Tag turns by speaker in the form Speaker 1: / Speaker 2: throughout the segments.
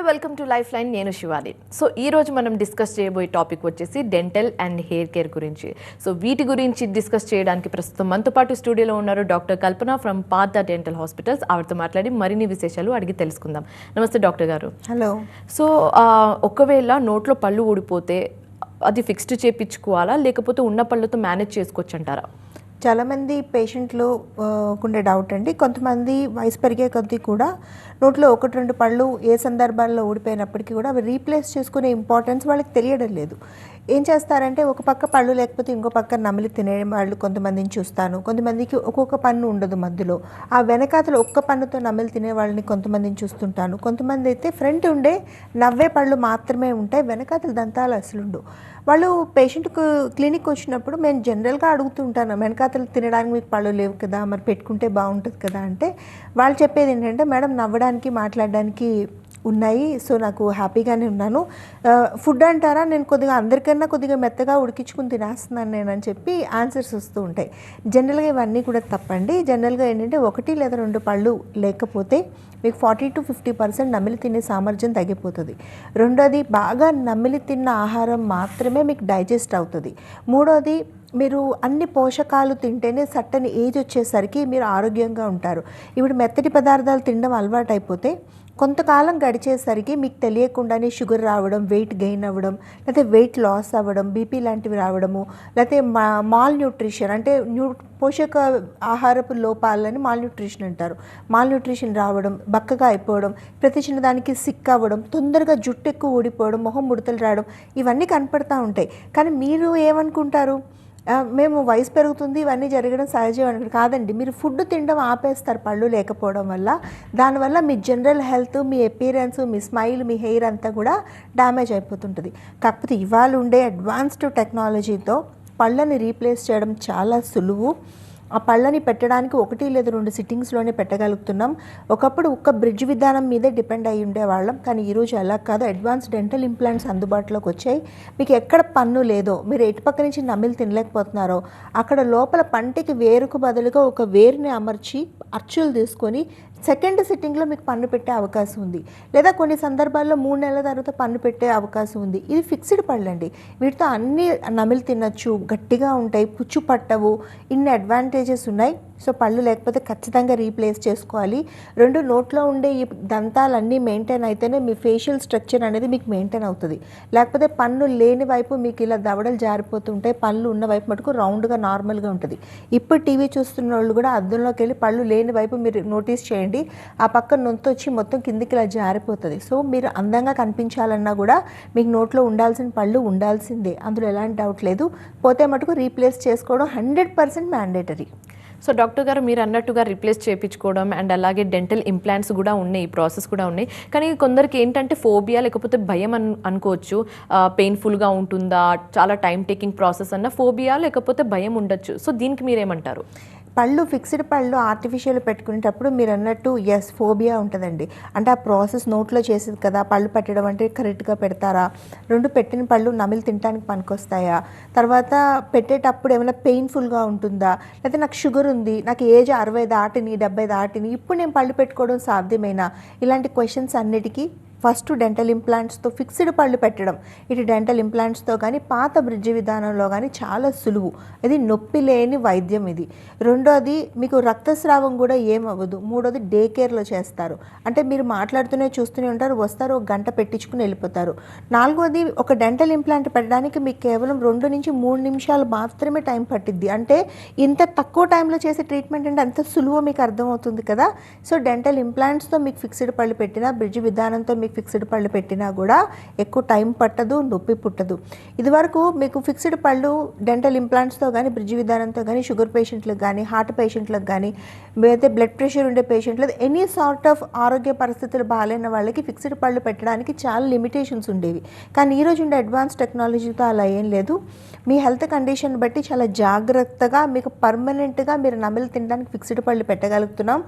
Speaker 1: Welcome to life line. నేను Shivali. So ఈ రోజు మనం డిస్కస్ చేయబోయే టాపిక్ వచ్చేసి డెంటల్ అండ్ హెయిర్ కేర్ గురించి. సో వీటి గురించి డిస్కస్ చేయడానికి ప్రస్తుతం మనతో పాటు స్టూడియోలో ఉన్నారు doctor Kalpana from Partha dental hospitals. ఆవిడతో మాట్లాడి మరిన్ని విశేషాలు అడిగి తెలుసుకుందాం. నమస్తే డాక్టర్ గారు.
Speaker 2: హలో.
Speaker 1: సో ఒకవేళ నోట్లో పళ్ళు ఊడిపోతే అది ఫిక్స్డ్ చేయించుకోవాలా లేకపోతే ఉన్న పళ్ళతో మేనేజ్ చేసుకోవచ్చు అంటారా?
Speaker 2: చాలామంది పేషెంట్లు ఉండే డౌట్ అండి. కొంతమంది వయసు పెరిగే కొద్దీ కూడా నోట్లో ఒకటి రెండు పళ్ళు ఏ సందర్భాల్లో ఊడిపోయినప్పటికీ కూడా అవి రీప్లేస్ చేసుకునే ఇంపార్టెన్స్ వాళ్ళకి తెలియడం లేదు. ఏం చేస్తారంటే ఒక పక్క పళ్ళు లేకపోతే ఇంకో పక్క నమిలి తినే వాళ్ళు కొంతమందిని చూస్తాను. కొంతమందికి ఒక్కొక్క పన్ను ఉండదు మధ్యలో, ఆ వెనకాతలు ఒక్క పన్నుతో నమిలి తినే వాళ్ళని కొంతమందిని చూస్తుంటాను. కొంతమంది అయితే ఫ్రంట్ ఉండే నవ్వే పళ్ళు మాత్రమే ఉంటాయి, వెనకాతల దంతాలు అసలు ఉండవు. వాళ్ళు పేషెంట్కు క్లినిక్ వచ్చినప్పుడు నేను జనరల్గా అడుగుతుంటాను, వెనకాతలు తినడానికి మీకు పళ్ళు లేవు కదా, మరి పెట్టుకుంటే బాగుంటుంది కదా అంటే వాళ్ళు చెప్పేది ఏంటంటే, మేడం నవ్వడానికి మాట్లాడడానికి ఉన్నాయి, సో నాకు హ్యాపీగానే ఉన్నాను. ఫుడ్ అంటారా, నేను కొద్దిగా అందరికన్నా కొద్దిగా మెత్తగా ఉడికించుకుని తినేస్తున్నాను నేను అని చెప్పి ఆన్సర్స్ వస్తూ ఉంటాయి. జనరల్గా ఇవన్నీ కూడా తప్పండి. జనరల్గా ఏంటంటే ఒకటి లేదా రెండు పళ్ళు లేకపోతే మీకు 40 to 50% నమిలి తినే సామర్థ్యం తగ్గిపోతుంది. రెండోది, బాగా నమిలి తిన్న ఆహారం మాత్రమే మీకు డైజెస్ట్ అవుతుంది. మూడోది, మీరు అన్ని పోషకాలు తింటేనే సట్టని ఏజ్ వచ్చేసరికి మీరు ఆరోగ్యంగా ఉంటారు. ఇప్పుడు మెత్తటి పదార్థాలు తినడం అలవాటు అయిపోతే కొంతకాలం గడిచేసరికి మీకు తెలియకుండానే షుగర్ రావడం, వెయిట్ గెయిన్ అవ్వడం, లేకపోతే వెయిట్ లాస్ అవ్వడం, బీపీ లాంటివి రావడము, లేకపోతే మాల్ న్యూట్రిషన్ అంటే పోషక ఆహారపు లోపాలని మాల్ న్యూట్రిషన్ అంటారు. మాల్ న్యూట్రిషన్ రావడం, బక్కగా అయిపోవడం, ప్రతి చిన్నదానికి సిక్ అవ్వడం, తొందరగా జుట్టు ఎక్కువ ఊడిపోవడం, మొహం ముడతలు రావడం, ఇవన్నీ కనపడతా ఉంటాయి. కానీ మీరు ఏమనుకుంటారు, మేము వయసు పెరుగుతుంది ఇవన్నీ జరగడం సహజం అనుకుంటారు. కాదండి, మీరు ఫుడ్ తినడం ఆపేస్తారు పళ్ళు లేకపోవడం వల్ల. దానివల్ల మీ జనరల్ హెల్త్, మీ అపీరెన్స్, మీ స్మైల్, మీ హెయిర్ అంతా కూడా డ్యామేజ్ అయిపోతుంటుంది. కాకపోతే ఇవాళ ఉండే అడ్వాన్స్డ్ టెక్నాలజీతో పళ్ళని రీప్లేస్ చేయడం చాలా సులువు. ఆ పళ్ళని పెట్టడానికి 1 లేదా 2 సిట్టింగ్స్లోనే పెట్టగలుగుతున్నాం. ఒకప్పుడు ఒక్క బ్రిడ్జ్ విధానం మీదే డిపెండ్ అయ్యి ఉండేవాళ్ళం, కానీ ఈరోజు అలా కాదు. అడ్వాన్స్ డెంటల్ ఇంప్లాంట్స్ అందుబాటులోకి వచ్చాయి. మీకు ఎక్కడ పన్ను లేదో, మీరు ఎటుపక్క నుంచి నమిలి తినలేకపోతున్నారో అక్కడ లోపల పంటికి వేరుకు బదులుగా ఒక వేరుని అమర్చి అచ్చులు తీసుకొని సెకండ్ సిట్టింగ్లో మీకు పన్ను పెట్టే అవకాశం ఉంది. లేదా కొన్ని సందర్భాల్లో 3 నెలల తర్వాత పన్ను పెట్టే అవకాశం ఉంది. ఇది ఫిక్స్డ్ పళ్ళు అండి. వీటితో అన్నీ నమిలి తినచ్చు, గట్టిగా ఉంటాయి, పుచ్చు పట్టవు, ఇన్ని అడ్వాంటేజెస్ ఉన్నాయి. సో పళ్ళు లేకపోతే ఖచ్చితంగా రీప్లేస్ చేసుకోవాలి. రెండు, నోట్లో ఉండే ఈ దంతాలన్నీ మెయింటైన్ అయితేనే మీ ఫేషియల్ స్ట్రక్చర్ అనేది మీకు మెయింటైన్ అవుతుంది. లేకపోతే పన్ను లేని వైపు మీకు ఇలా దవడలు జారిపోతుంటాయి, పళ్ళు ఉన్న వైపు మటుకు రౌండ్గా నార్మల్గా ఉంటుంది. ఇప్పుడు టీవీ చూస్తున్న వాళ్ళు కూడా అద్దంలోకి వెళ్ళి పళ్ళు లేని వైపు మీరు నోటీస్ చేయండి, ఆ పక్క నొంతు వచ్చి మొత్తం కిందికి ఇలా జారిపోతుంది. సో మీరు అందంగా కనిపించాలన్నా కూడా మీకు నోట్లో ఉండాల్సిన పళ్ళు ఉండాల్సిందే, అందులో ఎలాంటి డౌట్ లేదు. పోతే మటుకు రీప్లేస్ చేసుకోవడం 100% మ్యాండేటరీ.
Speaker 1: సో డాక్టర్ గారు, మీరు అన్నట్టుగా రీప్లేస్ చేయించుకోవడం అండ్ అలాగే డెంటల్ ఇంప్లాంట్స్ కూడా ఉన్నాయి, ఈ ప్రాసెస్ కూడా ఉన్నాయి. కానీ కొందరికి ఏంటంటే ఫోబియా లేకపోతే భయం అనుకోవచ్చు. పెయిన్ఫుల్గా ఉంటుందా, చాలా టైం టేకింగ్ ప్రాసెస్ అన్న ఫోబియా లేకపోతే భయం ఉండొచ్చు. సో దీనికి మీరేమంటారు?
Speaker 2: పళ్ళు ఫిక్స్డ్ పళ్ళు ఆర్టిఫిషియల్ పెట్టుకునేటప్పుడు మీరు అన్నట్టు ఎస్, ఫోబియా ఉంటుందండి. అంటే ఆ ప్రాసెస్ నోట్లో చేసేది కదా, పళ్ళు పెట్టడం అంటే కరెక్ట్గా పెడతారా, రెండు పెట్టిన పళ్ళు నమిలి తినడానికి పనికొస్తాయా, తర్వాత పెట్టేటప్పుడు ఏమైనా పెయిన్ఫుల్గా ఉంటుందా, లేకపోతే నాకు షుగర్ ఉంది, నాకు ఏజ్ 60 దాటిని 70 దాటిని, ఇప్పుడు నేను పళ్ళు పెట్టుకోవడం సాధ్యమేనా, ఇలాంటి క్వశ్చన్స్ అన్నిటికీ ఫస్ట్ డెంటల్ ఇంప్లాంట్స్తో ఫిక్స్డ్ పళ్ళు పెట్టడం, ఇటు డెంటల్ ఇంప్లాంట్స్తో కానీ పాత బ్రిడ్జి విధానంలో కానీ చాలా సులువు. ఇది నొప్పి లేని వైద్యం ఇది. రెండోది, మీకు రక్తస్రావం కూడా ఏమవ్వదు. మూడోది, డే కేర్లో చేస్తారు. అంటే మీరు మాట్లాడుతూనే చూస్తూనే ఉంటారు, వస్తారు, ఒక గంట పెట్టించుకుని వెళ్ళిపోతారు. నాలుగోది, ఒక డెంటల్ ఇంప్లాంట్ పెట్టడానికి మీకు కేవలం 2 నుంచి 3 నిమిషాలు మాత్రమే టైం పట్టిద్ది. అంటే ఇంత తక్కువ టైంలో చేసే ట్రీట్మెంట్ అంటే అంత సులువు మీకు అర్థమవుతుంది కదా. సో డెంటల్ ఇంప్లాంట్స్తో మీకు ఫిక్స్డ్ పళ్ళు పెట్టినా, బ్రిడ్జి విధానంతో మీకు ఫిక్స్డ్ పళ్ళు పెట్టినా కూడా ఎక్కువ టైం పట్టదు, నొప్పి పుట్టదు. ఇదివరకు మీకు ఫిక్స్డ్ పళ్ళు డెంటల్ ఇంప్లాంట్స్తో కానీ బ్రిడ్జి విధానంతో కానీ షుగర్ పేషెంట్లకు కానీ, హార్ట్ పేషెంట్లకు కానీ, అయితే బ్లడ్ ప్రెషర్ ఉండే పేషెంట్లకు, ఎనీ సార్ట్ ఆఫ్ ఆరోగ్య పరిస్థితులు బాగాలేని వాళ్ళకి ఫిక్స్డ్ పళ్ళు పెట్టడానికి చాలా లిమిటేషన్స్ ఉండేవి. కానీ ఈరోజు ఉండే అడ్వాన్స్ టెక్నాలజీతో అలా ఏం లేదు. మీ హెల్త్ కండిషన్ బట్టి చాలా జాగ్రత్తగా మీకు పర్మనెంట్గా మీరు నమిలి తినడానికి ఫిక్స్డ్ పళ్ళు పెట్టగలుగుతున్నాం.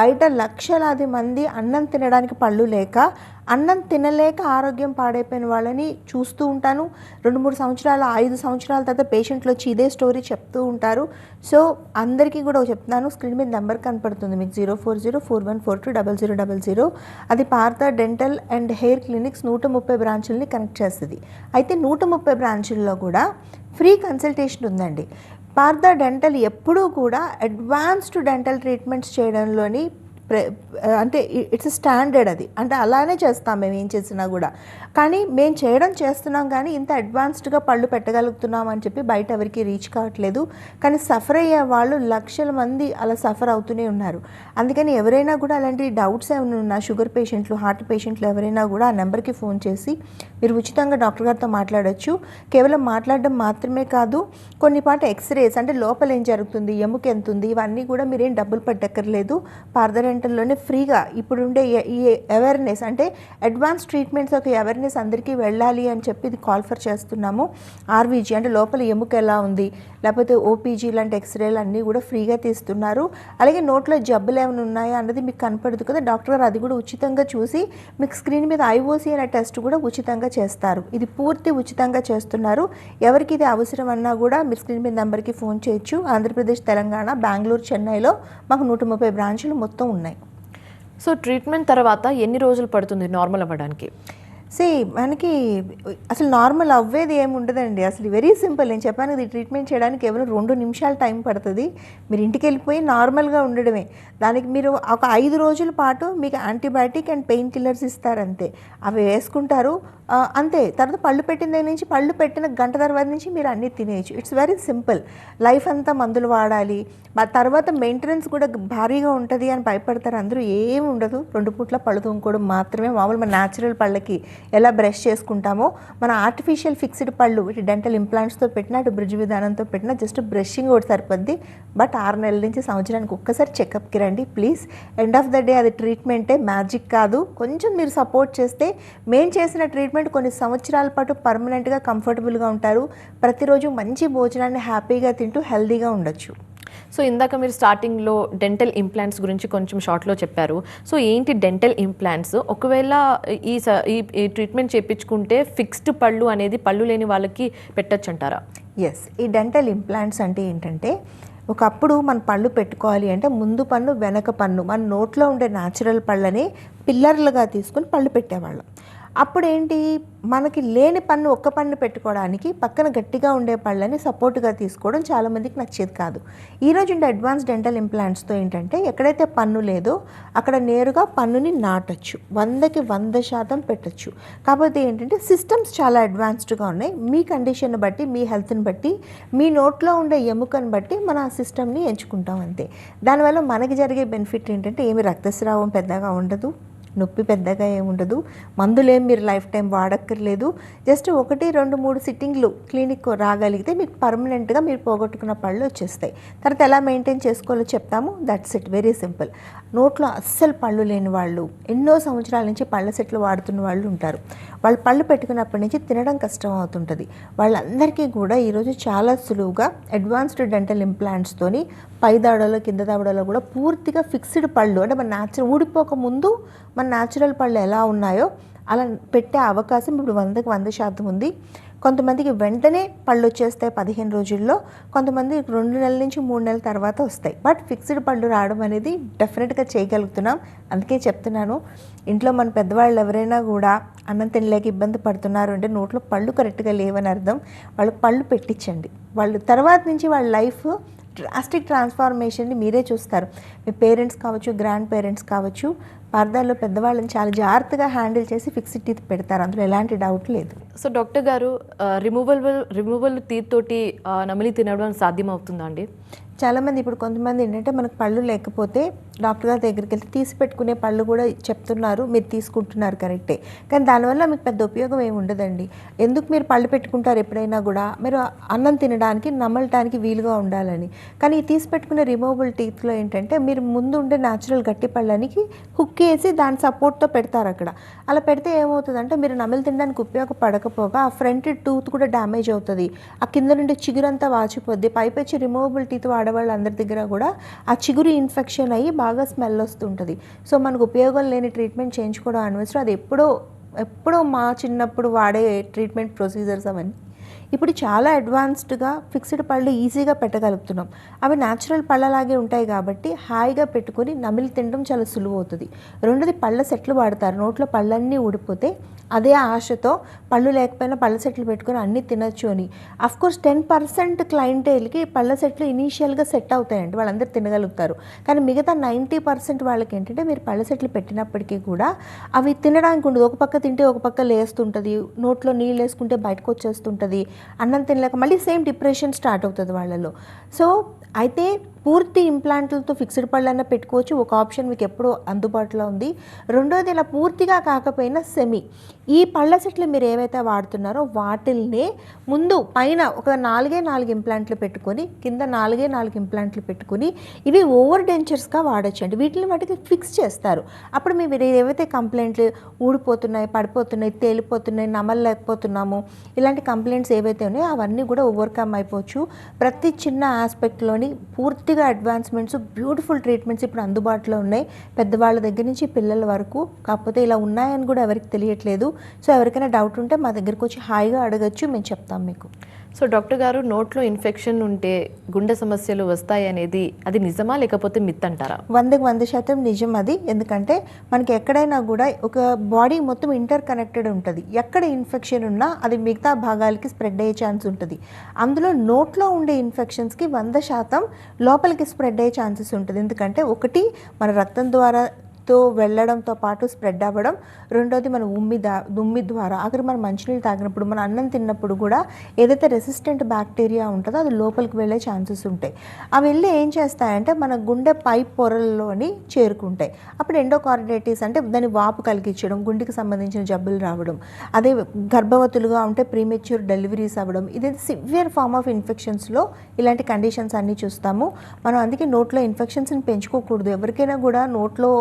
Speaker 2: బయట లక్షలాది మంది అన్నం తినడానికి పళ్ళు లేక అన్నం తినలేక ఆరోగ్యం పాడైపోయిన వాళ్ళని చూస్తూ ఉంటాను. 2-3 సంవత్సరాలు 5 సంవత్సరాల తర్వాత పేషెంట్లు వచ్చి ఇదే స్టోరీ చెప్తూ ఉంటారు. సో అందరికీ కూడా చెప్తున్నాను, స్క్రీన్ మీద నెంబర్ కనపడుతుంది మీకు 04041420000. అది Partha dental and hair clinics 130 బ్రాంచులని కనెక్ట్ చేస్తుంది. అయితే 130 బ్రాంచుల్లో కూడా ఫ్రీ కన్సల్టేషన్ ఉందండి. పార్థ డెంటల్ ఎప్పుడూ కూడా అడ్వాన్స్డ్ డెంటల్ ట్రీట్మెంట్స్ చేయడంలోని అంటే ఇట్స్ స్టాండర్డ్. అది అంటే అలానే చేస్తాం మేము ఏం చేసినా కూడా. కానీ మేము చేస్తున్నాం కానీ ఇంత అడ్వాన్స్డ్గా పళ్ళు పెట్టగలుగుతున్నాం అని చెప్పి బయట ఎవరికి రీచ్ కావట్లేదు. కానీ సఫర్ అయ్యే వాళ్ళు లక్షల మంది అలా సఫర్ అవుతూనే ఉన్నారు. అందుకని ఎవరైనా కూడా అలాంటి డౌట్స్ ఏమైనా ఉన్నా, షుగర్ పేషెంట్లు, హార్ట్ పేషెంట్లు ఎవరైనా కూడా ఆ నెంబర్కి ఫోన్ చేసి మీరు ఉచితంగా డాక్టర్ గారితో మాట్లాడచ్చు. కేవలం మాట్లాడడం మాత్రమే కాదు, కొన్ని పాట ఎక్స్రేస్ అంటే లోపల ఏం జరుగుతుంది, ఎముక ఎంత ఉంది, ఇవన్నీ కూడా మీరేం డబ్బులు పెట్టక్కర్లేదు. పార్థ డెంటల్లోనే ఫ్రీగా ఇప్పుడుండే ఈ అవేర్నెస్ అంటే అడ్వాన్స్ ట్రీట్మెంట్స్ ఒక అవేర్నెస్ అందరికీ వెళ్ళాలి అని చెప్పి ఇది కాల్ఫర్ చేస్తున్నాము. ఆర్వీజీ అంటే లోపల ఎముక ఎలా ఉంది, లేకపోతే ఓపీజీ లాంటి ఎక్స్రేలు అన్నీ కూడా ఫ్రీగా తీస్తున్నారు. అలాగే నోట్లో జబ్బులు ఏమైనా ఉన్నాయా అన్నది మీకు కనపడదు కదా, డాక్టర్ గారు అది కూడా ఉచితంగా చూసి మీకు స్క్రీన్ మీద ఐఓసీ అనే టెస్ట్ కూడా ఉచితంగా చేస్తారు. ఇది పూర్తి ఉచితంగా చేస్తున్నారు. ఎవరికి ఇది అవసరం అన్నా కూడా మీరు స్క్రీన్ మీద నెంబర్కి ఫోన్ చేయొచ్చు. ఆంధ్రప్రదేశ్, తెలంగాణ, బెంగళూరు, చెన్నైలో మాకు 130 బ్రాంచులు మొత్తం ఉన్నాయి.
Speaker 1: సో ట్రీట్మెంట్ తర్వాత ఎన్ని రోజులు పడుతుంది నార్మల్ అవ్వడానికి?
Speaker 2: మనకి అసలు నార్మల్ అవ్వేది ఏమి ఉండదండి. అసలు వెరీ సింపుల్. నేను చెప్పాను ఇది ట్రీట్మెంట్ చేయడానికి కేవలం 2 నిమిషాలు టైం పడుతుంది. మీరు ఇంటికి వెళ్ళిపోయి నార్మల్గా ఉండడమే. దానికి మీరు ఒక 5 రోజుల పాటు మీకు యాంటీబయాటిక్ అండ్ పెయిన్ కిల్లర్స్ ఇస్తారు అంతే. అవి వేసుకుంటారు అంతే. తర్వాత పళ్ళు పెట్టిన దగ్గర నుంచి పళ్ళు పెట్టిన గంట తర్వాత నుంచి మీరు అన్నీ తినేయచ్చు. It's very simple. లైఫ్ అంతా మందులు వాడాలి, తర్వాత మెయింటెనెన్స్ కూడా భారీగా ఉంటుంది అని భయపడతారు అందరూ. ఏమి ఉండదు. 2 పూట్ల పళ్ళు తోముకోవడం మాత్రమే. మామూలు మన న్యాచురల్ పళ్ళకి ఎలా బ్రష్ చేసుకుంటామో మన ఆర్టిఫిషియల్ ఫిక్స్డ్ పళ్ళు ఇటు డెంటల్ ఇంప్లాంట్స్తో పెట్టినా ఇటు బ్రిడ్జ్ విధానంతో పెట్టినా జస్ట్ బ్రషింగ్ ఒకటి సరిపోద్ది. బట్ 6 నెలల నుంచి సంవత్సరానికి ఒక్కసారి చెకప్కి రండి please. End of the day అది ట్రీట్మెంటే, మ్యాజిక్ కాదు. కొంచెం మీరు సపోర్ట్ చేస్తే మేము చేసిన ట్రీట్మెంట్ కొన్ని సంవత్సరాల పాటు పర్మనెంట్గా కంఫర్టబుల్గా ఉంటారు. ప్రతిరోజు మంచి భోజనాన్ని హ్యాపీగా తింటూ హెల్తీగా ఉండొచ్చు.
Speaker 1: సో ఇందాక మీరు స్టార్టింగ్లో డెంటల్ ఇంప్లాంట్స్ గురించి కొంచెం షార్ట్లో చెప్పారు. సో ఏంటి డెంటల్ ఇంప్లాంట్స్? ఒకవేళ ఈ ట్రీట్మెంట్ చేయించుకుంటే ఫిక్స్డ్ పళ్ళు అనేది పళ్ళు లేని వాళ్ళకి పెట్టచ్చు అంటారా?
Speaker 2: ఎస్. ఈ డెంటల్ ఇంప్లాంట్స్ అంటే ఏంటంటే, ఒకప్పుడు మన పళ్ళు పెట్టుకోవాలి అంటే ముందు పన్ను వెనక పన్ను మన నోట్లో ఉండే న్యాచురల్ పళ్ళని పిల్లర్లుగా తీసుకుని పళ్ళు పెట్టేవాళ్ళం. అప్పుడు ఏంటి, మనకి లేని పన్ను ఒక్క పన్ను పెట్టుకోవడానికి పక్కన గట్టిగా ఉండే పళ్ళని సపోర్ట్గా తీసుకోవడం చాలామందికి నచ్చేది కాదు. ఈరోజు ఉండే అడ్వాన్స్ డెంటల్ ఇంప్లాంట్స్తో ఏంటంటే ఎక్కడైతే పన్ను లేదో అక్కడ నేరుగా పన్నుని నాటచ్చు, 100కి 100% పెట్టచ్చు. కాకపోతే ఏంటంటే సిస్టమ్స్ చాలా అడ్వాన్స్డ్గా ఉన్నాయి. మీ కండిషన్ బట్టి, మీ హెల్త్ని బట్టి, మీ నోట్లో ఉండే ఎముకను బట్టి మన ఆ సిస్టమ్ని ఎంచుకుంటాం అంతే. దానివల్ల మనకి జరిగే బెనిఫిట్ ఏంటంటే ఏమి రక్తస్రావం పెద్దగా ఉండదు, నొప్పి పెద్దగా ఏముండదు, మందులేం మీరు లైఫ్ టైం వాడక్కర్లేదు. జస్ట్ 1, 2, 3 సిట్టింగ్లు క్లినిక్ రాగలిగితే మీకు పర్మనెంట్గా మీరు పోగొట్టుకున్న పళ్ళు వచ్చేస్తాయి. తర్వాత ఎలా మెయింటైన్ చేసుకోవాలో చెప్తాము. That's it, very simple. నోట్లో అస్సలు పళ్ళు లేని వాళ్ళు, ఎన్నో సంవత్సరాల నుంచి పళ్ళ సెట్లు వాడుతున్న వాళ్ళు ఉంటారు. వాళ్ళు పళ్ళు పెట్టుకున్నప్పటి నుంచి తినడం కష్టం అవుతుంటుంది. వాళ్ళందరికీ కూడా ఈరోజు చాలా సులువుగా అడ్వాన్స్డ్ డెంటల్ ఇంప్లాంట్స్తోని పై దాడలో కింద దాడలో కూడా పూర్తిగా ఫిక్స్డ్ పళ్ళు అంటే మన న్యాచురల్ ఊడిపోక ముందు మన న్యాచురల్ పళ్ళు ఎలా ఉన్నాయో అలా పెట్టే అవకాశం ఇప్పుడు 100కి 100% ఉంది. కొంతమందికి వెంటనే పళ్ళు వచ్చేస్తాయి 15 రోజుల్లో, కొంతమంది 2 నెలల నుంచి 3 నెలల తర్వాత వస్తాయి. బట్ ఫిక్స్డ్ పళ్ళు రావడం అనేది డెఫినెట్గా చేయగలుగుతున్నాం. అందుకే చెప్తున్నాను, ఇంట్లో మన పెద్దవాళ్ళు ఎవరైనా కూడా అన్నం తినలేక ఇబ్బంది పడుతున్నారు అంటే నోట్లో పళ్ళు కరెక్ట్గా లేవని అర్థం. వాళ్ళకి పళ్ళు పెట్టించండి. వాళ్ళు తర్వాత నుంచి వాళ్ళ లైఫ్ డ్రాస్టిక్ ట్రాన్స్ఫార్మేషన్ని మీరే చూస్తారు. మీ పేరెంట్స్ కావచ్చు, గ్రాండ్ పేరెంట్స్ కావచ్చు, పార్థాల్లో పెద్దవాళ్ళని చాలా జాగ్రత్తగా హ్యాండిల్ చేసి ఫిక్స్డ్ టీత్ పెడతారు. అందులో ఎలాంటి డౌట్ లేదు.
Speaker 1: సో డాక్టర్ గారు, రిమూవల్ టీత్ తోటి నమిలి తినడం సాధ్యమవుతుందా అండి?
Speaker 2: చాలామంది ఇప్పుడు కొంతమంది ఏంటంటే మనకు పళ్ళు లేకపోతే డాక్టర్ గారి దగ్గరికి వెళ్తే తీసి పెట్టుకునే పళ్ళు కూడా చెప్తున్నారు, మీరు తీసుకుంటున్నారు కరెక్టే. కానీ దానివల్ల మీకు పెద్ద ఉపయోగం ఏమి ఉండదండి. ఎందుకు మీరు పళ్ళు పెట్టుకుంటారు ఎప్పుడైనా కూడా, మీరు అన్నం తినడానికి నమలటానికి వీలుగా ఉండాలని. కానీ ఈ తీసి పెట్టుకునే రిమూవబుల్ టీత్లో ఏంటంటే మీరు ముందు ఉండే న్యాచురల్ గట్టి పళ్ళనికి హుక్ వేసి దాని సపోర్ట్తో పెడతారు అక్కడ. అలా పెడితే ఏమవుతుందంటే మీరు నమిలి తినడానికి ఉపయోగపడకపోగా ఆ ఫ్రంట్ టూత్ కూడా డ్యామేజ్ అవుతుంది. ఆ కింద నుండి చిగురంతా వాచిపోద్ది. పైపెచ్చి రిమూవబుల్ టీత్ ఆడవాళ్ళు అందరి దగ్గర కూడా ఆ చిగురు ఇన్ఫెక్షన్ అయ్యి బాగా స్మెల్ వస్తుంటుంది. సో మనకు ఉపయోగం లేని ట్రీట్మెంట్ చేయించుకోవడం అనవసరం. అది ఎప్పుడో మా చిన్నప్పుడు వాడే ట్రీట్మెంట్ ప్రొసీజర్స్ అవన్నీ. ఇప్పుడు చాలా అడ్వాన్స్డ్గా ఫిక్స్డ్ పళ్ళు ఈజీగా పెట్టగలుగుతున్నాం. అవి న్యాచురల్ పళ్ళలాగే ఉంటాయి కాబట్టి హాయిగా పెట్టుకొని నమిలి తినడం చాలా సులువు అవుతుంది. రెండోది పళ్ళ సెట్లు వాడతారు. నోట్లో పళ్ళన్నీ ఊడిపోతే అదే ఆశతో పళ్ళు లేకపోయినా పళ్ళ సెట్లు పెట్టుకొని అన్నీ తినొచ్చు అని. అఫ్కోర్స్ 10% క్లయింటేల్కి పళ్ళ సెట్లు ఇనీషియల్గా సెట్ అవుతాయండి, వాళ్ళందరూ తినగలుగుతారు. కానీ మిగతా 90% వాళ్ళకి ఏంటంటే మీరు పళ్ళ సెట్లు పెట్టినప్పటికీ కూడా అవి తినడానికి ఉండదు. ఒక పక్క తింటే ఒక పక్క లేస్తుంటుంది, నోట్లో నీళ్ళు వేసుకుంటే బయటకు వచ్చేస్తుంటుంది, అన్నం తినలేక మళ్ళీ సేమ్ డిప్రెషన్ స్టార్ట్ అవుతుంది వాళ్ళలో. సో అయితే పూర్తి ఇంప్లాంట్లతో ఫిక్స్డ్ పళ్ళన్నా పెట్టుకోవచ్చు, ఒక ఆప్షన్ మీకు ఎప్పుడూ అందుబాటులో ఉంది. రెండోది ఇలా పూర్తిగా కాకపోయినా సెమీ, ఈ పళ్ళ సెట్లు మీరు ఏవైతే వాడుతున్నారో వాటిల్నే ముందు పైన ఒక 4 ఇంప్లాంట్లు పెట్టుకొని కింద 4 ఇంప్లాంట్లు పెట్టుకొని ఇవి ఓవర్ డెంచర్స్గా వాడచ్చు అండి. వీటిని వాటికి ఫిక్స్ చేస్తారు. అప్పుడు మీరు ఏవైతే కంప్లైంట్లు ఊడిపోతున్నాయి, పడిపోతున్నాయి, తేలిపోతున్నాయి, నమలలేకపోతున్నాము, ఇలాంటి కంప్లైంట్స్ ఏవైతే ఉన్నాయో అవన్నీ కూడా ఓవర్కమ్ అయిపోవచ్చు. ప్రతి చిన్న ఆస్పెక్ట్లోని పూర్తిగా అడ్వాన్స్మెంట్స్, బ్యూటిఫుల్ ట్రీట్మెంట్స్ ఇప్పుడు అందుబాటులో ఉన్నాయి, పెద్దవాళ్ళ దగ్గర నుంచి పిల్లల వరకు. కాకపోతే ఇలా ఉన్నాయని కూడా ఎవరికి తెలియట్లేదు. సో ఎవరికైనా డౌట్ ఉంటే మా దగ్గరకు వచ్చి హాయిగా అడగచ్చు, మేము చెప్తాం మీకు.
Speaker 1: సో డాక్టర్ గారు, నోట్లో ఇన్ఫెక్షన్ ఉంటే గుండె సమస్యలు వస్తాయి అనేది అది నిజమా లేకపోతే మిత్ అంటారా?
Speaker 2: 100% నిజం అది. ఎందుకంటే మనకి ఎక్కడైనా కూడా ఒక బాడీ మొత్తం ఇంటర్ కనెక్టెడ్ ఉంటుంది. ఎక్కడ ఇన్ఫెక్షన్ ఉన్నా అది మిగతా భాగాలకి స్ప్రెడ్ అయ్యే ఛాన్స్ ఉంటుంది. అందులో నోట్లో ఉండే ఇన్ఫెక్షన్స్కి 100% లోపలికి స్ప్రెడ్ అయ్యే ఛాన్సెస్ ఉంటుంది. ఎందుకంటే ఒకటి మన రక్తం ద్వారా వెళ్ళడంతో పాటు స్ప్రెడ్ అవ్వడం, రెండోది మన ఉమ్మి ద్వారా, ఆఖరి మనం మంచినీళ్ళు తాగినప్పుడు, మన అన్నం తిన్నప్పుడు కూడా ఏదైతే రెసిస్టెంట్ బ్యాక్టీరియా ఉంటుందో అది లోపలికి వెళ్ళే ఛాన్సెస్ ఉంటాయి. అవి వెళ్ళి ఏం చేస్తాయంటే మన గుండె పై పొరల్లోని చేరుకుంటాయి. అప్పుడు ఎండోకార్డైటిస్ అంటే దాన్ని వాపు కలిగించడం, గుండెకి సంబంధించిన జబ్బులు రావడం, అదే గర్భవతులుగా ఉంటే ప్రీమెచ్యూర్ డెలివరీస్ అవ్వడం, ఇది సివియర్ ఫార్మ్ ఆఫ్ ఇన్ఫెక్షన్స్లో ఇలాంటి కండిషన్స్ అన్నీ చూస్తాము మనం. అందుకే నోట్లో ఇన్ఫెక్షన్స్ని పెంచుకోకూడదు. ఎవరికైనా కూడా నోట్లో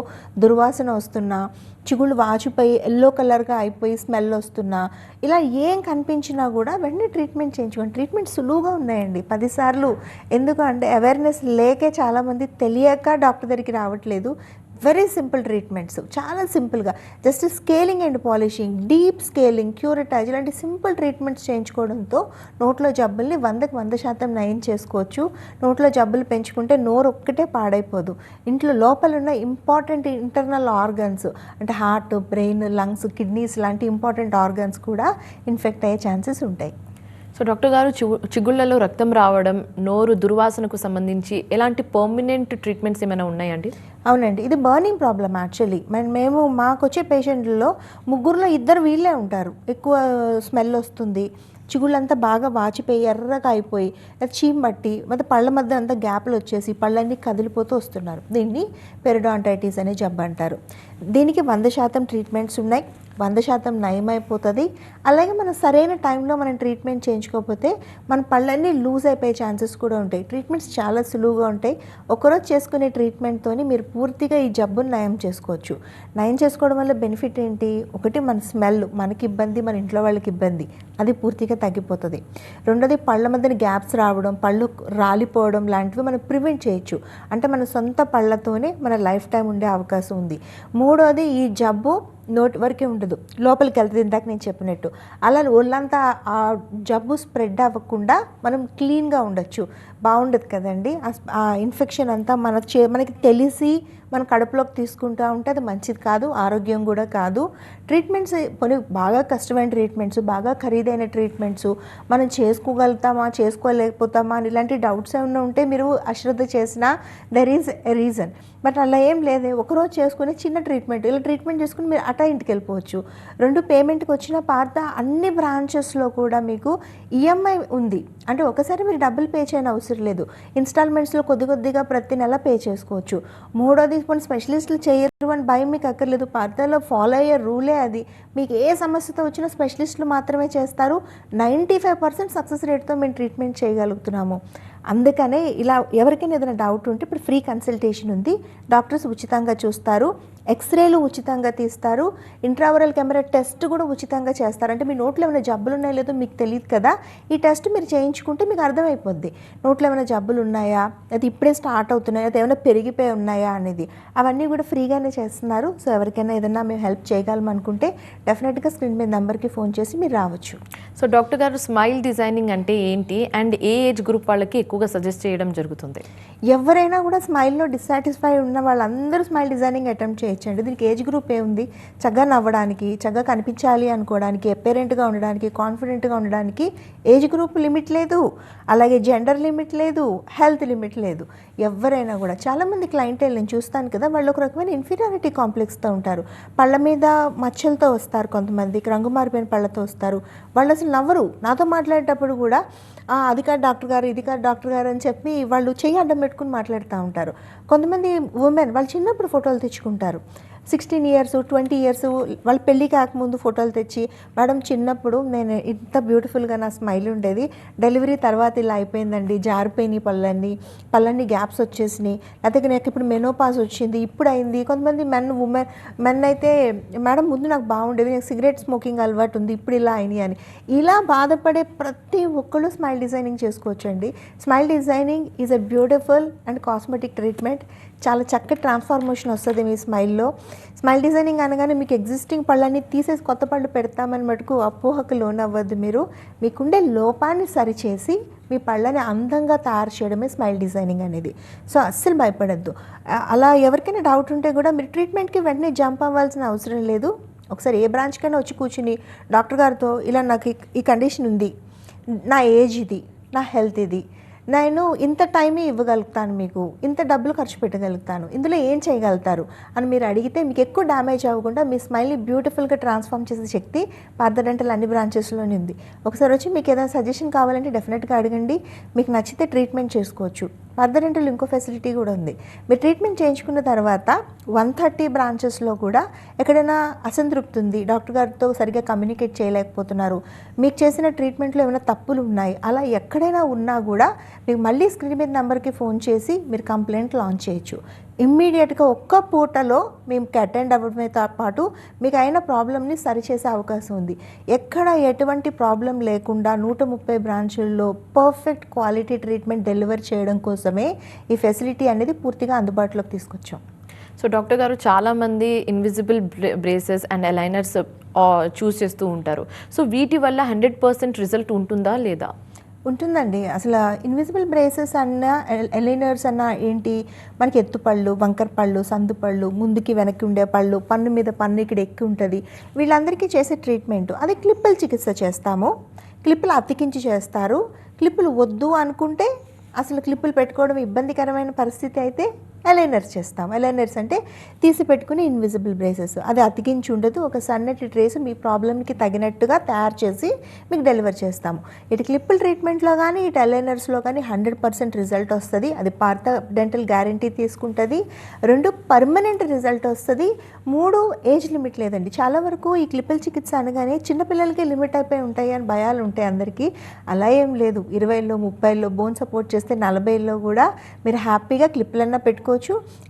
Speaker 2: దుర్వాసన వస్తున్నా, చిగుళ్ళు వాచిపోయి ఎల్లో కలర్గా అయిపోయి స్మెల్ వస్తున్నా, ఇలా ఏం కనిపించినా కూడా వెంటనే ట్రీట్మెంట్ చేయించుకోండి. ట్రీట్మెంట్ సులువుగా ఉన్నాయండి 10 సార్లు. ఎందుకంటే అవేర్నెస్ లేకే చాలామంది తెలియక డాక్టర్ దగ్గరికి రావట్లేదు. వెరీ సింపుల్ ట్రీట్మెంట్స్, చాలా సింపుల్గా just scaling and polishing, deep scaling, curettage ఇలాంటి సింపుల్ ట్రీట్మెంట్స్ చేయించుకోవడంతో నోట్లో జబ్బుల్ని 100% నయం చేసుకోవచ్చు. నోట్లో జబ్బులు పెంచుకుంటే నోరు ఒక్కటే పాడైపోదు, ఇంట్లో లోపల ఉన్న ఇంపార్టెంట్ ఇంటర్నల్ ఆర్గన్స్ అంటే హార్ట్, బ్రెయిన్, లంగ్స్, కిడ్నీస్ లాంటి ఇంపార్టెంట్ ఆర్గన్స్ కూడా ఇన్ఫెక్ట్ అయ్యే ఛాన్సెస్ ఉంటాయి.
Speaker 1: సో డాక్టర్ గారు, చిగుళ్ళలో రక్తం రావడం, నోరు దుర్వాసనకు సంబంధించి ఎలాంటి పర్మనెంట్ ట్రీట్మెంట్స్ ఏమైనా ఉన్నాయండి?
Speaker 2: అవునండి, ఇది బర్నింగ్ ప్రాబ్లం యాక్చువల్లీ. మేము మాకు వచ్చే పేషెంట్లలో 3లో 2 వీళ్ళే ఉంటారు. ఎక్కువ స్మెల్ వస్తుంది, చిగుళ్ళంతా బాగా వాచిపోయి ఎర్రగా అయిపోయి చీమ్ పట్టి ಮತ್ತೆ పళ్ళ మధ్య అంతా గ్యాప్లు వచ్చేసి పళ్ళన్నీ కదిలిపోతూ వస్తున్నారు. దీన్ని పెరిడాంటైటిస్ అనే జబ్బు అంటారు. దీనికి 100% ట్రీట్మెంట్స్ ఉన్నాయి, 100% నయమైపోతుంది. అలాగే మనం సరైన టైంలో మనం ట్రీట్మెంట్ చేయించుకోకపోతే మన పళ్ళన్నీ లూజ్ అయిపోయే ఛాన్సెస్ కూడా ఉంటాయి. ట్రీట్మెంట్స్ చాలా సులువుగా ఉంటాయి. ఒకరోజు చేసుకునే ట్రీట్మెంట్తో మీరు పూర్తిగా ఈ జబ్బును నయం చేసుకోవచ్చు. నయం చేసుకోవడం వల్ల బెనిఫిట్ ఏంటి? ఒకటి, మన స్మెల్ మనకి ఇబ్బంది, మన ఇంట్లో వాళ్ళకి ఇబ్బంది, అది పూర్తిగా తగ్గిపోతుంది. రెండోది, పళ్ళ మధ్యన గ్యాప్స్ రావడం, పళ్ళు రాలిపోవడం లాంటివి మనం ప్రివెంట్ చేయొచ్చు. అంటే మన సొంత పళ్ళతోనే మన లైఫ్ టైం ఉండే అవకాశం ఉంది. మూడోది, ఈ జబ్బు నోటి వరకే ఉండదు, లోపలికి వెళ్తుంది. ఇందాక నేను చెప్పినట్టు అలా ఒళ్ళంతా ఆ జబ్బు స్ప్రెడ్ అవ్వకుండా మనం క్లీన్గా ఉండొచ్చు. బాగుండదు కదండి ఆ ఇన్ఫెక్షన్ అంతా మనకి తెలిసి మన కడుపులోకి తీసుకుంటూ ఉంటే అది మంచిది కాదు, ఆరోగ్యం కూడా కాదు. ట్రీట్మెంట్స్ కొన్ని బాగా కష్టమైన ట్రీట్మెంట్స్, బాగా ఖరీదైన ట్రీట్మెంట్స్ మనం చేసుకోగలుగుతామా చేసుకోలేకపోతామా అని ఇలాంటి డౌట్స్ ఏమైనా ఉంటే మీరు అశ్రద్ధ చేసినా there is a reason. But అలా ఏం లేదే, ఒకరోజు చేసుకుని చిన్న ట్రీట్మెంట్, ఇలా ట్రీట్మెంట్ చేసుకుని మీరు అటా ఇంటికి వెళ్ళిపోవచ్చు. 2 పేమెంట్కి వచ్చిన పార్త అన్ని బ్రాంచెస్లో కూడా మీకు ఈఎంఐ ఉంది. అంటే ఒకసారి మీరు డబ్బులు పే చేయని అవసరం లేదు, ఇన్స్టాల్మెంట్స్లో కొద్దిగా ప్రతి నెల పే చేసుకోవచ్చు. మూడోది, కొన్ని స్పెషలిస్టులు చేయరు అని భయం మీకు అక్కర్లేదు. పార్తలో ఫాలో అయ్యే రూలే అది. మీకు ఏ సమస్యతో వచ్చినా స్పెషలిస్టులు మాత్రమే చేస్తారు. 95% సక్సెస్ రేట్తో మేము ట్రీట్మెంట్ చేయగలుగుతున్నాము. అందుకనే ఇలా ఎవరికైనా ఏదైనా డౌట్ ఉంటే ఇప్పుడు ఫ్రీ కన్సల్టేషన్ ఉంది, డాక్టర్స్ ఉచితంగా చూస్తారు, ఎక్స్రేలు ఉచితంగా తీస్తారు, ఇంట్రావరల్ కెమెరా టెస్ట్ కూడా ఉచితంగా చేస్తారు. అంటే మీ నోట్లో ఏమైనా జబ్బులు ఉన్నాయో లేదో మీకు తెలియదు కదా, ఈ టెస్ట్ మీరు చేయించుకుంటే మీకు అర్థమైపోద్ది నోట్లో ఏమైనా జబ్బులు ఉన్నాయా, అది ఇప్పుడే స్టార్ట్ అవుతున్నాయా, అది ఏమైనా పెరిగిపోయి ఉన్నాయా అనేది. అవన్నీ కూడా ఫ్రీగానే చేస్తున్నారు. సో ఎవరికైనా ఏదైనా మేము హెల్ప్ చేయగలం అనుకుంటే డెఫినెట్గా స్క్రీన్ మీద నెంబర్కి ఫోన్ చేసి మీరు రావచ్చు.
Speaker 1: సో డాక్టర్ గారు, స్మైల్ డిజైనింగ్ అంటే ఏంటి అండ్ ఏ ఏజ్ గ్రూప్ వాళ్ళకి ఎక్కువగా సజెస్ట్ చేయడం జరుగుతుంది?
Speaker 2: ఎవరైనా కూడా స్మైల్లో డిస్సాటిస్ఫై ఉన్న వాళ్ళందరూ స్మైల్ డిజైనింగ్ అటెంప్ట్ చేయొచ్చండి. దీనికి ఏజ్ గ్రూప్ ఏముంది, చక్కగా నవ్వడానికి, చక్కగా కనిపించాలి అనుకోవడానికి, అపేరెంట్గా ఉండడానికి, కాన్ఫిడెంట్గా ఉండడానికి ఏజ్ గ్రూప్ లిమిట్ లేదు, అలాగే జెండర్ లిమిట్ లేదు, హెల్త్ లిమిట్ లేదు. ఎవరైనా కూడా చాలామంది క్లయింటైల్ నేను చూస్తాను కదా, వాళ్ళు ఒక రకమైన ఇన్ఫీరియారిటీ కాంప్లెక్స్తో ఉంటారు. పళ్ళ మీద మచ్చలతో వస్తారు, కొంతమంది రంగు మారిపోయిన పళ్ళతో వస్తారు. వాళ్ళు అసలు నవ్వరు. నాతో మాట్లాడేటప్పుడు కూడా అది కాదు డాక్టర్ గారు, ఇది కాదు డాక్టర్ గారు అని చెప్పి వాళ్ళు చెయ్యి అడ్డం పెట్టుకుని మాట్లాడుతూ ఉంటారు. కొంతమంది ఉమెన్ వాళ్ళు చిన్నప్పుడు ఫోటోలు తెచ్చుకుంటారు, 16 years 20 years వాళ్ళు పెళ్ళి కాకముందు ఫోటోలు తెచ్చి, మేడం చిన్నప్పుడు నేను ఇంత బ్యూటిఫుల్గా నా స్మైల్ ఉండేది, డెలివరీ తర్వాత ఇలా అయిపోయిందండి, జారిపోయినాయి పళ్ళన్నీ గ్యాప్స్ వచ్చేసినాయి, లేకపోతే నాకు ఇప్పుడు మెనోపాజ్ వచ్చింది, ఇప్పుడు అయింది. కొంతమంది మెన్ అయితే మేడం ముందు నాకు బాగుండేది, నాకు సిగరెట్ స్మోకింగ్ అలవాటు ఉంది, ఇప్పుడు ఇలా అయినాయి అని. ఇలా బాధపడే ప్రతి ఒక్కళ్ళు స్మైల్ డిజైనింగ్ చేసుకోవచ్చండి. Smile designing is a beautiful and cosmetic treatment. చాలా చక్కటి ట్రాన్స్ఫార్మేషన్ వస్తుంది మీ స్మైల్లో. స్మైల్ డిజైనింగ్ అనగానే మీకు ఎగ్జిస్టింగ్ పళ్ళన్నీ తీసేసి కొత్త పళ్ళు పెడతామని మటుకు అపోహకు లోనవ్వద్దు. మీరు మీకుండే లోపాన్ని సరిచేసి మీ పళ్ళని అందంగా తయారు చేయడమే స్మైల్ డిజైనింగ్ అనేది. సో అస్సలు భయపడద్దు. అలా ఎవరికైనా డౌట్ ఉంటే కూడా మీరు ట్రీట్మెంట్కి వెంటనే జంప్ అవ్వాల్సిన అవసరం లేదు. ఒకసారి ఏ బ్రాంచ్కైనా వచ్చి కూర్చుని డాక్టర్ గారితో ఇలా నాకు ఈ కండిషన్ ఉంది, నా ఏజ్ ఇది, నా హెల్త్ ఇది, నేను ఇంత టైమే ఇవ్వగలుగుతాను, మీకు ఇంత డబ్బులు ఖర్చు పెట్టగలుగుతాను, ఇందులో ఏం చేయగలుగుతారు అని మీరు అడిగితే మీకు ఎక్కువ డ్యామేజ్ అవ్వకుండా మీ స్మైల్ని బ్యూటిఫుల్గా ట్రాన్స్ఫార్మ్ చేసే శక్తి పార్థ డెంటల్ అన్ని బ్రాంచెస్లోనే ఉంది. ఒకసారి వచ్చి మీకు ఏదైనా సజెషన్ కావాలంటే డెఫినెట్గా అడగండి, మీకు నచ్చితే ట్రీట్మెంట్ చేసుకోవచ్చు. పార్థ డెంటల్ ఇంకో ఫెసిలిటీ కూడా ఉంది. మీరు ట్రీట్మెంట్ చేయించుకున్న తర్వాత 130 బ్రాంచెస్లో కూడా ఎక్కడైనా అసంతృప్తి ఉంది, డాక్టర్ గారితో సరిగ్గా కమ్యూనికేట్ చేయలేకపోతున్నారు, మీకు చేసిన ట్రీట్మెంట్లో ఏమైనా తప్పులు ఉన్నాయి, అలా ఎక్కడైనా ఉన్నా కూడా మీకు మళ్ళీ స్క్రీన్ మీద నెంబర్కి ఫోన్ చేసి మీరు కంప్లైంట్ లాంచ్ చేయొచ్చు. ఇమ్మీడియట్గా ఒక్క పూటలో మేము అటెండ్ అవ్వడంతో పాటు మీకు అయిన ప్రాబ్లమ్ని సరిచేసే అవకాశం ఉంది. ఎక్కడ ఎటువంటి ప్రాబ్లం లేకుండా 130 బ్రాంచుల్లో పర్ఫెక్ట్ క్వాలిటీ ట్రీట్మెంట్ డెలివర్ చేయడం కోసమే ఈ ఫెసిలిటీ అనేది పూర్తిగా అందుబాటులోకి తీసుకొచ్చాం.
Speaker 1: సో డాక్టర్ గారు, చాలామంది ఇన్విజిబుల్ బ్రేసెస్ అండ్ అలైనర్స్ చూస్ చేస్తూ ఉంటారు. సో వీటి వల్ల 100% రిజల్ట్ ఉంటుందా లేదా?
Speaker 2: ఉంటుందండి. అసలు ఇన్విజిబుల్ బ్రేసెస్ అన్న ఎలైనర్స్ అన్న ఏంటి, మనకి ఎత్తుపళ్ళు, వంకర పళ్ళు, సందు పళ్ళు, ముందుకి వెనక్కి ఉండే పళ్ళు, పన్ను మీద పన్ను ఇక్కడ ఎక్కి ఉంటుంది, వీళ్ళందరికీ చేసే ట్రీట్మెంట్ అది క్లిప్పుల చికిత్స చేస్తాము. క్లిప్పులు అతికించి చేస్తారు. క్లిప్పులు వద్దు అనుకుంటే, అసలు క్లిప్పులు పెట్టుకోవడం ఇబ్బందికరమైన పరిస్థితి అయితే అలైనర్స్ చేస్తాం. అలైనర్స్ అంటే తీసి పెట్టుకుని ఇన్విజిబుల్ బ్రేసెస్, అది అతికించి ఉండదు, ఒక సన్నటి ట్రేస్ మీ ప్రాబ్లమ్కి తగినట్టుగా తయారు చేసి మీకు డెలివర్ చేస్తాము. ఇటు క్లిప్పుల ట్రీట్మెంట్లో కానీ ఇటు అలైనర్స్లో కానీ 100% రిజల్ట్ వస్తుంది. అది పార్థ డెంటల్ గ్యారంటీ తీసుకుంటుంది. 2 పర్మనెంట్ రిజల్ట్ వస్తుంది. 3 ఏజ్ లిమిట్ లేదండి. చాలా వరకు ఈ క్లిప్పుల చికిత్స అనగానే చిన్నపిల్లలకి లిమిట్ అయిపోయి ఉంటాయి అని భయాలు ఉంటాయి అందరికీ. అలా ఏం లేదు. 20లో 30లో బోన్ సపోర్ట్ చేస్తే 40లో కూడా మీరు హ్యాపీగా క్లిప్పులన్నా పెట్టుకోవచ్చు,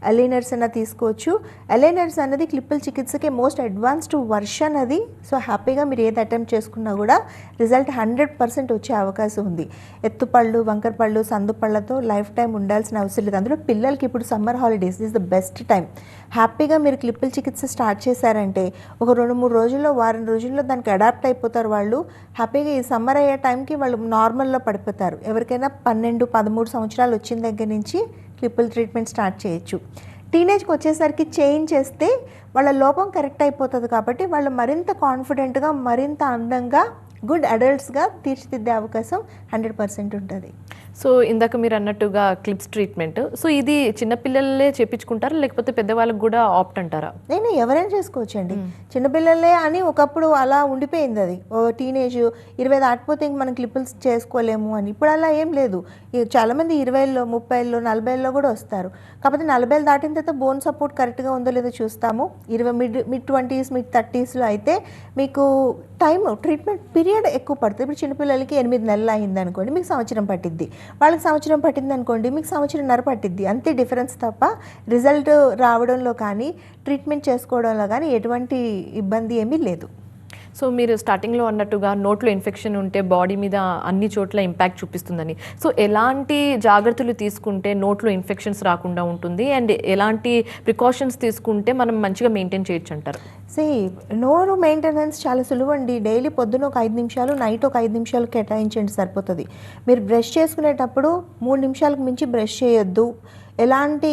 Speaker 2: అలైనర్స్ అన్న తీసుకోవచ్చు. అలైనర్స్ అన్నది క్లిప్పుల చికిత్సకే మోస్ట్ అడ్వాన్స్డ్ వర్షన్ అది. సో హ్యాపీగా మీరు ఏది అటెంప్ట్ చేసుకున్నా కూడా రిజల్ట్ 100% వచ్చే అవకాశం ఉంది. ఎత్తుపళ్ళు, వంకర పళ్ళు, సందు పళ్ళతో లైఫ్ టైం ఉండాల్సిన అవసరం లేదు. అందులో పిల్లలకి ఇప్పుడు summer holidays is the best time. హ్యాపీగా మీరు క్లిప్పుల చికిత్స స్టార్ట్ చేశారంటే ఒక 2-3 రోజుల్లో, వారం రోజుల్లో దానికి అడాప్ట్ అయిపోతారు వాళ్ళు. హ్యాపీగా ఈ సమ్మర్ అయ్యే టైంకి వాళ్ళు నార్మల్లో పడిపోతారు. ఎవరికైనా 12-13 సంవత్సరాలు వచ్చిన దగ్గర నుంచి క్లిప్పుల ట్రీట్మెంట్ స్టార్ట్ చేయొచ్చు. టీనేజ్కి వచ్చేసరికి చేంజ్ చేస్తే వాళ్ళ లోపం కరెక్ట్ అయిపోతుంది కాబట్టి వాళ్ళు మరింత కాన్ఫిడెంట్గా, మరింత అందంగా, గుడ్ అడల్ట్స్గా తీర్చిదిద్దే అవకాశం 100% ఉంటుంది.
Speaker 1: సో ఇందాక మీరు అన్నట్టుగా క్లిప్స్ ట్రీట్మెంట్, సో ఇది చిన్నపిల్లలే చేయించుకుంటారా లేకపోతే పెద్దవాళ్ళకి కూడా ఆప్ట్ అంటారా?
Speaker 2: నేను ఎవరైనా చేసుకోవచ్చండి. చిన్నపిల్లలే అని ఒకప్పుడు అలా ఉండిపోయింది. అది టీనేజ్ 20 దాటిపోతే ఇంక మనం క్లిప్పుల్స్ చేసుకోలేము అని. ఇప్పుడు అలా ఏం లేదు. చాలామంది 20లో 30లో 40లో కూడా వస్తారు. కాకపోతే 40 దాటిన తర్వాత బోన్ సపోర్ట్ కరెక్ట్గా ఉందో లేదో చూస్తాము. మిడ్ 20s మిడ్ 30sలో అయితే మీకు ట్రీట్మెంట్ పీరియడ్ ఎక్కువ పడుతుంది. ఇప్పుడు చిన్నపిల్లలకి 8 నెలలు అయింది అనుకోండి, మీకు సంవత్సరం పట్టిద్ది. వాళ్ళకి సంవత్సరం పట్టింది అనుకోండి, మీకు సంవత్సరంన్నర పట్టిద్ది, అంతే డిఫరెన్స్ తప్ప రిజల్ట్ రావడంలో కానీ ట్రీట్మెంట్ చేసుకోవడంలో కానీ ఎటువంటి ఇబ్బంది ఏమీ లేదు.
Speaker 1: సో మీరు స్టార్టింగ్లో అన్నట్టుగా నోట్లో ఇన్ఫెక్షన్ ఉంటే బాడీ మీద అన్ని చోట్ల ఇంపాక్ట్ చూపిస్తుందని, సో ఎలాంటి జాగ్రత్తలు తీసుకుంటే నోట్లో ఇన్ఫెక్షన్స్ రాకుండా ఉంటుంది అండ్ ఎలాంటి ప్రికాషన్స్ తీసుకుంటే మనం మంచిగా మెయింటైన్ చేయొచ్చు అంటారు?
Speaker 2: నోరు మెయింటెనెన్స్ చాలా సులువు అండి. డైలీ పొద్దున ఒక 5 నిమిషాలు, నైట్ ఒక 5 నిమిషాలు కేటాయించండి, సరిపోతుంది. మీరు బ్రష్ చేసుకునేటప్పుడు 3 నిమిషాలకు మించి బ్రష్ చేయొద్దు. ఎలాంటి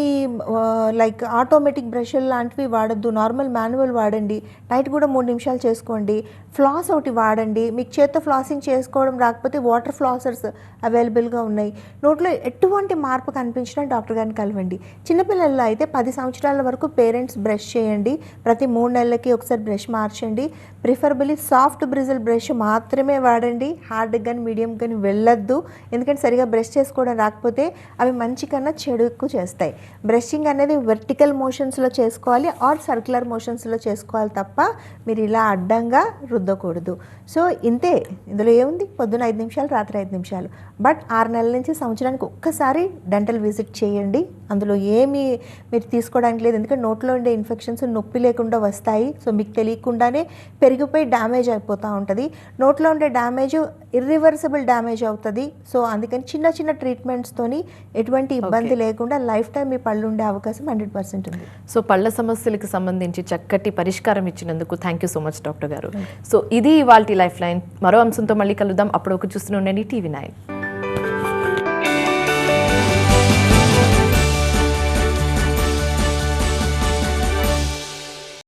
Speaker 2: లైక్ ఆటోమేటిక్ బ్రష్లు లాంటివి వాడద్దు, నార్మల్ మాన్యువల్ వాడండి. నైట్ కూడా 3 నిమిషాలు చేసుకోండి. ఫ్లాస్ ఒకటి వాడండి. మీకు చేత్తో ఫ్లాసింగ్ చేసుకోవడం రాకపోతే వాటర్ ఫ్లాసర్స్ అవైలబుల్గా ఉన్నాయి. నోట్లో ఎటువంటి మార్పు కనిపించినా డాక్టర్ గారిని కలవండి. చిన్నపిల్లల్లో అయితే 10 సంవత్సరాల వరకు పేరెంట్స్ బ్రష్ చేయండి. ప్రతి 3 నెలలకి ఒకసారి బ్రష్ మార్చండి. ప్రిఫరబుల్లీ సాఫ్ట్ బ్రిజిల్ బ్రష్ మాత్రమే వాడండి. హార్డ్ కానీ మీడియం కానీ వెళ్ళొద్దు, ఎందుకంటే సరిగా బ్రష్ చేసుకోవడం రాకపోతే అవి మంచి కన్నా చెడు ఎక్కువ చేస్తాయి. బ్రషింగ్ అనేది వెర్టికల్ మోషన్స్లో చేసుకోవాలి ఆర్ సర్క్యులర్ మోషన్స్లో చేసుకోవాలి తప్ప మీరు ఇలా అడ్డంగా రుద్దకూడదు. సో ఇంతే, ఇందులో ఏముంది, పొద్దున 5 నిమిషాలు, రాత్రి 5 నిమిషాలు. బట్ 6 నెలల నుంచి సంవత్సరానికి ఒక్కసారి డెంటల్ విజిట్ చేయండి. అందులో ఏమీ మీరు తీసుకోవడానికి లేదు, ఎందుకంటే నోట్లో ఉండే ఇన్ఫెక్షన్స్ నొప్పి లేకుండా వస్తాయి. సో మీకు తెలియకుండానే పెరిగిపోయి డ్యామేజ్ అయిపోతూ ఉంటుంది. నోట్లో ఉండే డ్యామేజ్ ఇర్రివర్సిబుల్ డ్యామేజ్ అవుతుంది. సో అందుకని చిన్న చిన్న ట్రీట్మెంట్స్తోని ఎటువంటి ఇబ్బంది లేకుండా లైఫ్ టైం మీ పళ్ళు ఉండే అవకాశం 100% ఉంది.
Speaker 1: సో పళ్ళ సమస్యలకు సంబంధించి చక్కటి పరిష్కారం ఇచ్చినందుకు thank you so much doctor గారు. సో ఇది ఇవాల్టి లైఫ్ లైన్. మరో అంశంతో మళ్ళీ కలుద్దాం. అప్పుడు ఒక చూస్తూనే ఉండండి TV9.